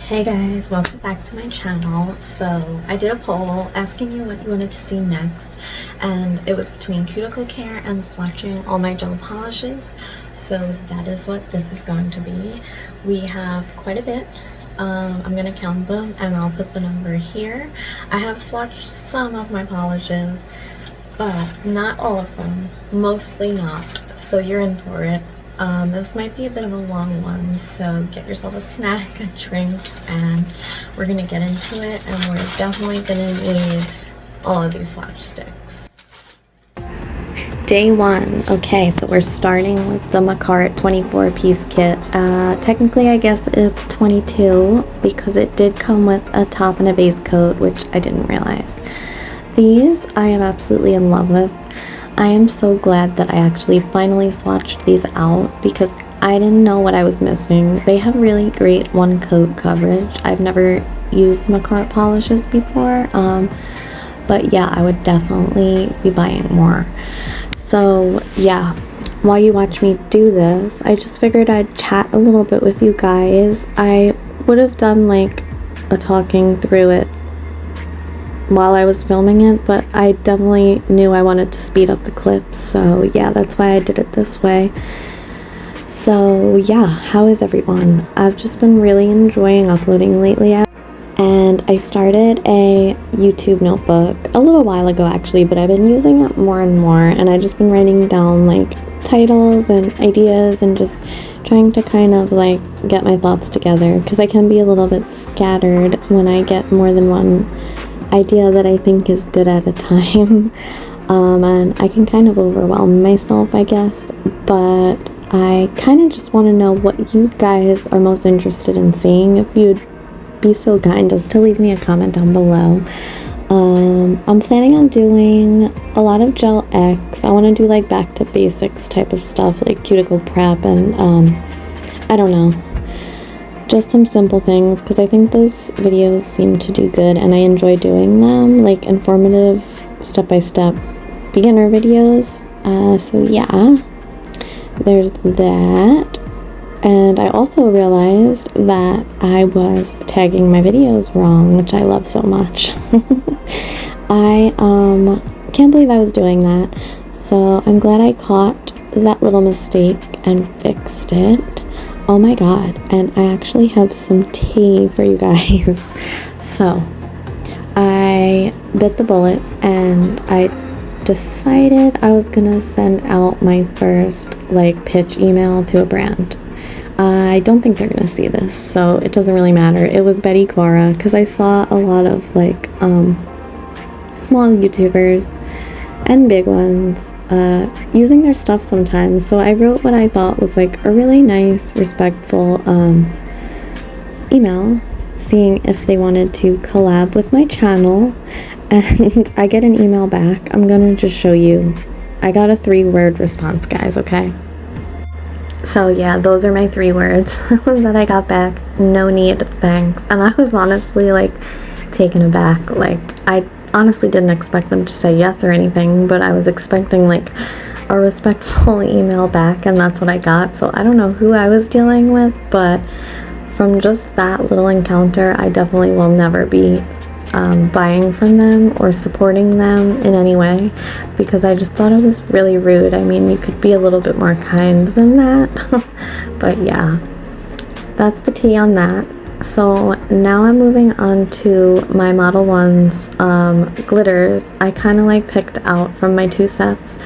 Hey guys, welcome back to my channel. So I did a poll asking you what you wanted to see next, and it was between cuticle care and swatching all my gel polishes. So that is what this is going to be. We have quite a bit. I'm gonna count them and I'll put the number here. I have swatched some of my polishes, but not all of them, mostly not, so you're in for it. This might be a bit of a long one, so get yourself a snack, a drink, and we're gonna get into it, and we're definitely gonna need all of these swatch sticks. Day one. Okay, so we're starting with the makartt 24-piece kit. Technically I guess it's 22 because it did come with a top and a base coat, which I didn't realize. These I am absolutely in love with. I am so glad that I actually finally swatched these out because I didn't know what I was missing. They have really great one coat coverage. I've never used makartt polishes before, but yeah, I would definitely be buying more. So yeah, while you watch me do this, I just figured I'd chat a little bit with you guys. I would have done like a talking through it while I was filming it, but I definitely knew I wanted to speed up the clips, so yeah, that's why I did it this way. So yeah, how is everyone? I've just been really enjoying uploading lately, and I started a YouTube notebook a little while ago actually, but I've been using it more and more, and I've just been writing down like titles and ideas and just trying to kind of like get my thoughts together, because I can be a little bit scattered when I get more than one idea that I think is good at a time, and I can kind of overwhelm myself, I guess, but I kind of just want to know what you guys are most interested in seeing. If you'd be so kind as to leave me a comment down below. I'm planning on doing a lot of gel X. I want to do like back to basics type of stuff, like cuticle prep and I don't know, just some simple things, because I think those videos seem to do good and I enjoy doing them, like informative step-by-step beginner videos. So yeah, there's that. And I also realized that I was tagging my videos wrong, which I love so much. I can't believe I was doing that, so I'm glad I caught that little mistake and fixed it. Oh my god, and I actually have some tea for you guys. So I bit the bullet and I decided I was gonna send out my first like pitch email to a brand. I don't think they're gonna see this, so it doesn't really matter. It was Betty Cora, because I saw a lot of like small YouTubers and big ones using their stuff sometimes, so I wrote what I thought was like a really nice, respectful email, seeing if they wanted to collab with my channel, and I get an email back. I'm gonna just show you. I got a 3-word response, guys, okay? So yeah, those are my 3 words that I got back. No need, thanks. And I was honestly like taken aback. Like, I honestly didn't expect them to say yes or anything, but I was expecting like a respectful email back, and that's what I got. So I don't know who I was dealing with, but from just that little encounter, I definitely will never be buying from them or supporting them in any way, because I just thought it was really rude. I mean, you could be a little bit more kind than that. But yeah, that's the tea on that. So now I'm moving on to my Model 1's glitters. I kind of like picked out from my 2 sets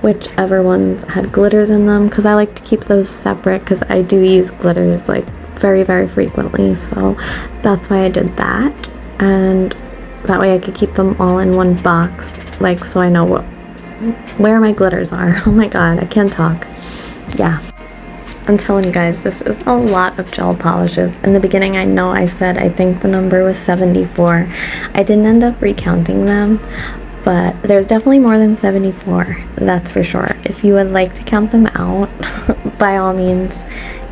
whichever ones had glitters in them, because I like to keep those separate, because I do use glitters like very, very frequently. So that's why I did that, and that way I could keep them all in one box, like, so I know where my glitters are. Oh my god, I can't talk. Yeah, I'm telling you guys, this is a lot of gel polishes. In the beginning, I know I said I think the number was 74. I didn't end up recounting them, but there's definitely more than 74, that's for sure. If you would like to count them out, by all means,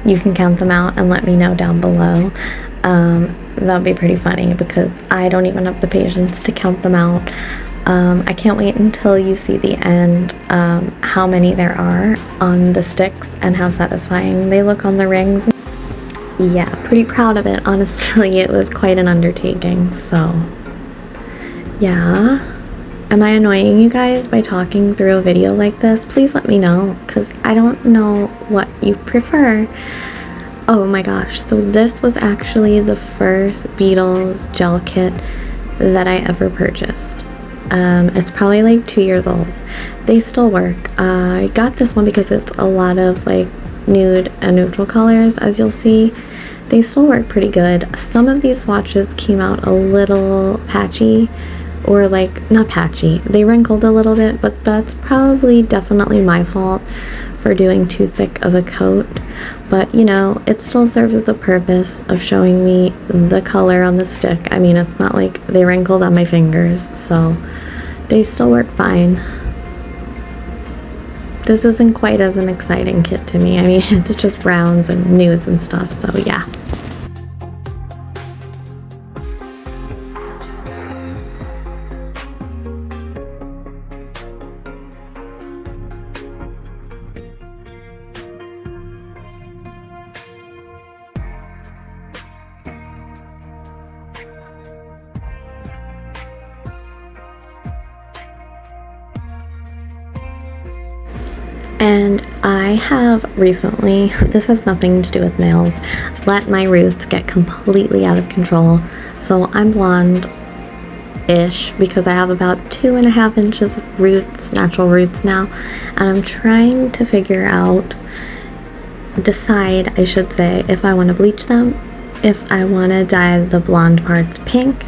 you can count them out and let me know down below. That would be pretty funny, because I don't even have the patience to count them out. I can't wait until you see the end, how many there are on the sticks and how satisfying they look on the rings. yeah, pretty proud of it. Honestly, it was quite an undertaking. So yeah. Am I annoying you guys by talking through a video like this? Please let me know, because I don't know what you prefer. Oh my gosh, so this was actually the first Beetles gel kit that I ever purchased. It's probably like 2 years old. They still work. I got this one because it's a lot of like nude and neutral colors, as you'll see. They still work pretty good. Some of these swatches came out a little patchy, or like, not patchy, they wrinkled a little bit, but that's probably definitely my fault for doing too thick of a coat. But you know, it still serves the purpose of showing me the color on the stick. I mean, it's not like they wrinkled on my fingers, so they still work fine. This isn't quite as an exciting kit to me. I mean, it's just browns and nudes and stuff, so yeah. And I have recently, this has nothing to do with nails, let my roots get completely out of control. So I'm blonde-ish because I have about 2.5 inches of roots, natural roots now. And I'm trying to decide, I should say, if I want to bleach them, if I want to dye the blonde parts pink,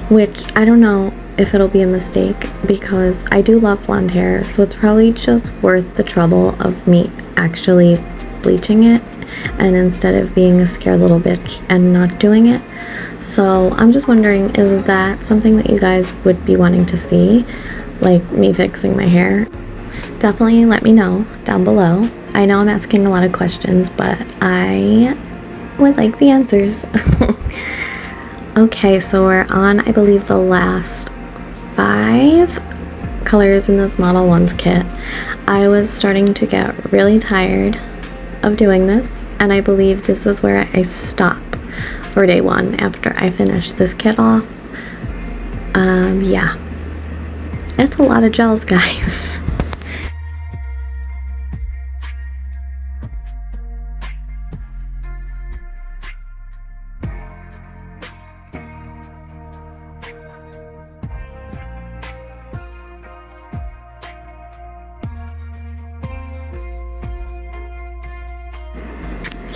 which I don't know if it'll be a mistake because I do love blonde hair, so it's probably just worth the trouble of me actually bleaching it, and instead of being a scared little bitch and not doing it. So I'm just wondering, is that something that you guys would be wanting to see, like me fixing my hair? Definitely let me know down below. I know I'm asking a lot of questions, but I would like the answers. Okay, so we're on, I believe, the last 5 colors in this Model 1s kit. I was starting to get really tired of doing this, and I believe this is where I stop for day 1 after I finish this kit off. Yeah. It's a lot of gels, guys.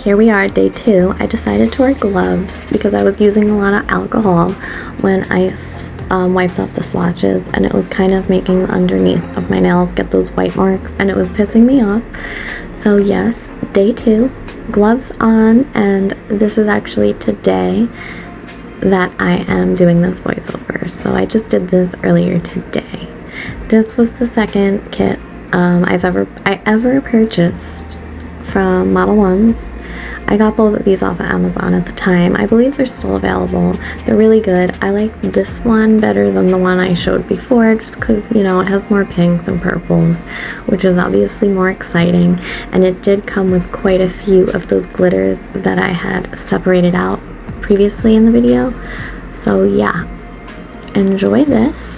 Here we are, day 2. I decided to wear gloves because I was using a lot of alcohol when I wiped off the swatches, and it was kind of making underneath of my nails get those white marks, and it was pissing me off. So yes, day 2, gloves on, and this is actually today that I am doing this voiceover. So I just did this earlier today. This was the second kit I ever purchased from Model 1s. I got both of these off of Amazon at the time. I believe they're still available. They're really good. I like this one better than the one I showed before, just because, you know, it has more pinks and purples, which is obviously more exciting. And it did come with quite a few of those glitters that I had separated out previously in the video. So yeah, enjoy this.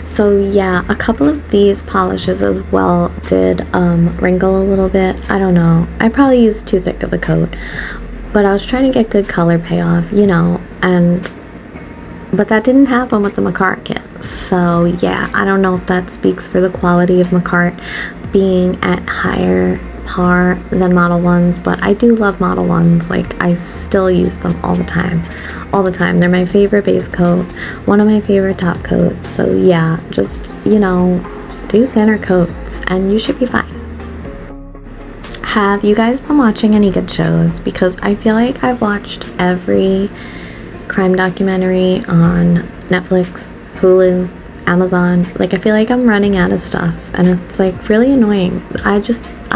So yeah, a couple of these polishes as well did wrinkle a little bit. I don't know. I probably used too thick of a coat, but I was trying to get good color payoff, you know, but that didn't happen with the makartt kit. So yeah, I don't know if that speaks for the quality of makartt being at higher par than Model 1s, but I do love Model 1s. Like, I still use them all the time. All the time. They're my favorite base coat, one of my favorite top coats. So yeah, just, you know, do thinner coats and you should be fine. Have you guys been watching any good shows? Because I feel like I've watched every crime documentary on Netflix, Hulu, Amazon. Like, I feel like I'm running out of stuff and it's like really annoying. I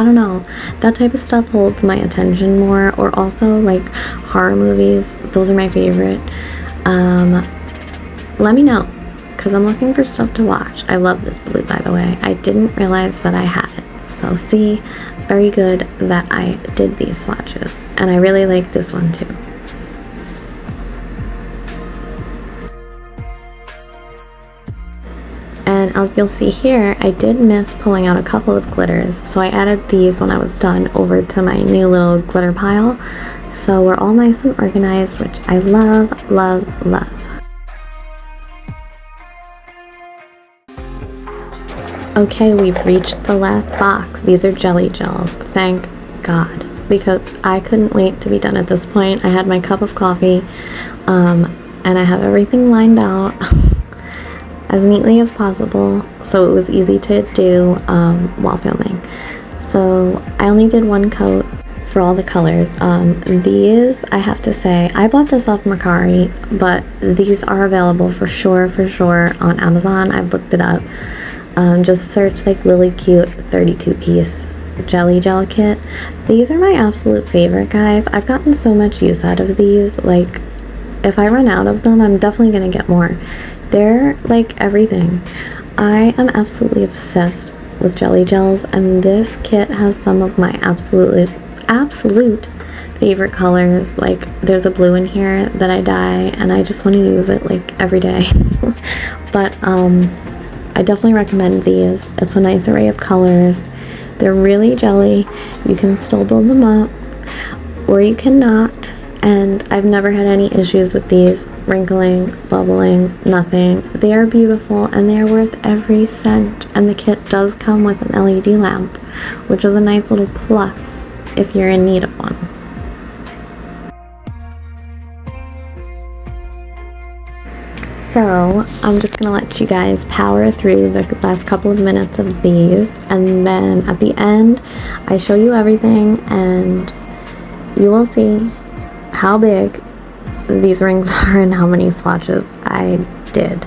don't know, that type of stuff holds my attention more. Or also like horror movies, those are my favorite. Let me know, because I'm looking for stuff to watch. I love this blue, by the way. I didn't realize that I had it, so see, very good that I did these swatches, and I really like this one too. And as you'll see here, I did miss pulling out a couple of glitters, so I added these when I was done over to my new little glitter pile. So we're all nice and organized, which I love, love, love. Okay, we've reached the last box. These are jelly gels, thank God, because I couldn't wait to be done at this point. I had my cup of coffee, and I have everything lined out as neatly as possible, so it was easy to do while filming. So I only did one coat for all the colors. These, I have to say, I bought this off makartt, but these are available for sure on Amazon. I've looked it up. Just search like Lily Cute 32-piece jelly gel kit. These are my absolute favorite, guys. I've gotten so much use out of these. Like, if I run out of them, I'm definitely gonna get more. They're like everything. I am absolutely obsessed with jelly gels, and this kit has some of my absolute favorite colors. Like, there's a blue in here that I dye, and I just want to use it like every day. But I definitely recommend these. It's a nice array of colors. They're really jelly. You can still build them up, or you cannot. And I've never had any issues with these wrinkling, bubbling, nothing. They are beautiful and they are worth every cent. And the kit does come with an LED lamp, which is a nice little plus if you're in need of one. So I'm just gonna let you guys power through the last couple of minutes of these, and then at the end I show you everything and you will see how big these rings are and how many swatches I did.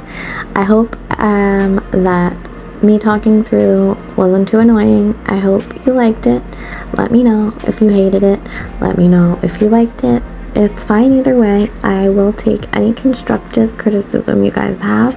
I hope that me talking through wasn't too annoying. I hope you liked it. Let me know if you hated it. Let me know if you liked it. It's fine either way. I will take any constructive criticism you guys have.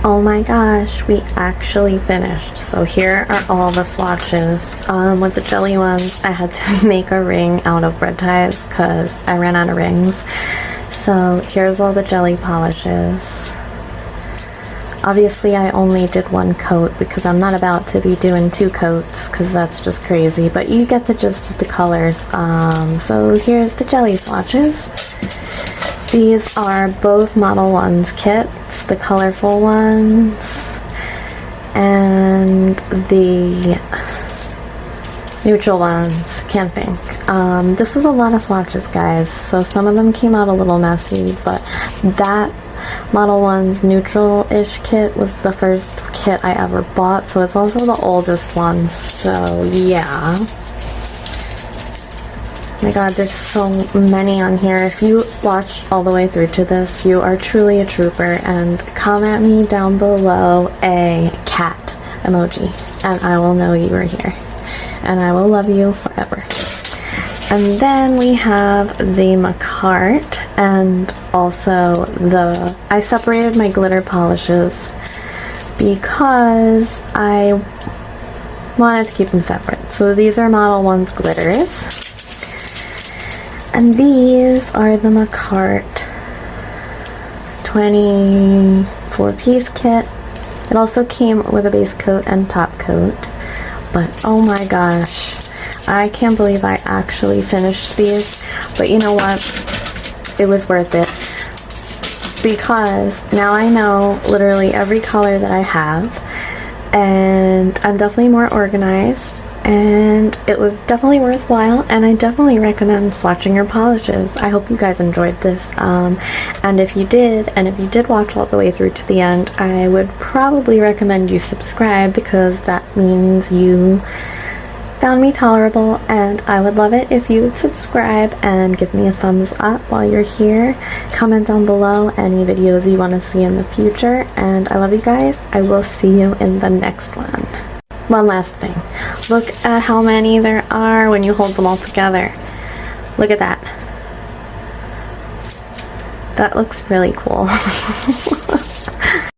Oh my gosh, we actually finished. So here are all the swatches. With the jelly ones, I had to make a ring out of bread ties because I ran out of rings. So here's all the jelly polishes. Obviously I only did one coat because I'm not about to be doing 2 coats because that's just crazy, but you get the gist of the colors. So here's the jelly swatches. These are both Model 1s kits, the colorful ones and the neutral ones can't think. This was a lot of swatches, guys, so some of them came out a little messy, but that Modelones neutral-ish kit was the first kit I ever bought, so it's also the oldest one, so yeah. My god, there's so many on here. If you watched all the way through to this, you are truly a trooper, and comment me down below a cat emoji, and I will know you are here, and I will love you forever. And then we have the makartt, and also I separated my glitter polishes because I wanted to keep them separate. So these are Modelones glitters, and these are the makartt 24-piece kit. It also came with a base coat and top coat, but oh my gosh, I can't believe I actually finished these. But you know what? It was worth it, because now I know literally every color that I have, and I'm definitely more organized, and it was definitely worthwhile, and I definitely recommend swatching your polishes. I hope you guys enjoyed this, and if you did watch all the way through to the end, I would probably recommend you subscribe, because that means you found me tolerable, and I would love it if you would subscribe and give me a thumbs up while you're here. Comment down below any videos you want to see in the future, and I love you guys. I will see you in the next one. One last thing, look at how many there are when you hold them all together. Look at that. That looks really cool.